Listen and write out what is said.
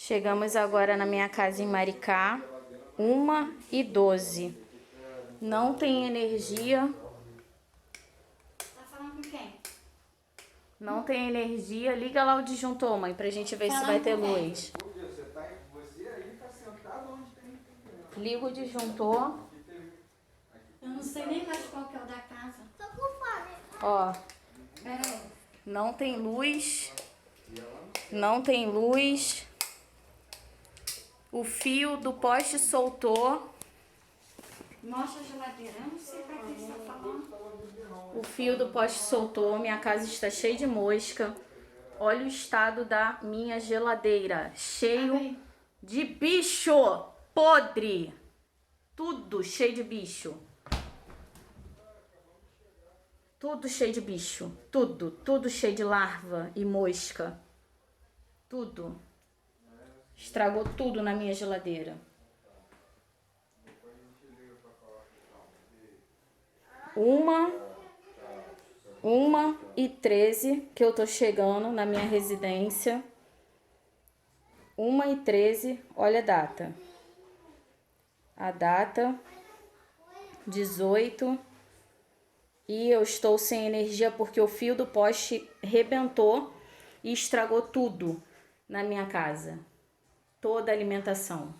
Chegamos agora na minha casa em Maricá, 1h12. Não tem energia. Tá falando com quem? Não tem energia. Liga lá o disjuntor, mãe, pra gente ver se vai ter luz. Liga o disjuntor. Eu não sei nem mais qual que é o da casa. Tô com fome. Ó, Peraí. não tem luz. Não tem luz. O fio do poste soltou. Mostra a geladeira. Eu não sei pra que você tá falando. O fio do poste soltou. Minha casa está cheia de mosca. Olha o estado da minha geladeira. Cheio de bicho podre. Tudo cheio de bicho. Tudo cheio de bicho. Tudo cheio de larva e mosca. Tudo. Estragou tudo na minha geladeira. 1h13 que eu tô chegando na minha residência. 1h13, olha a data. A data 18. E eu estou sem energia porque o fio do poste rebentou e estragou tudo na minha casa. Toda a alimentação.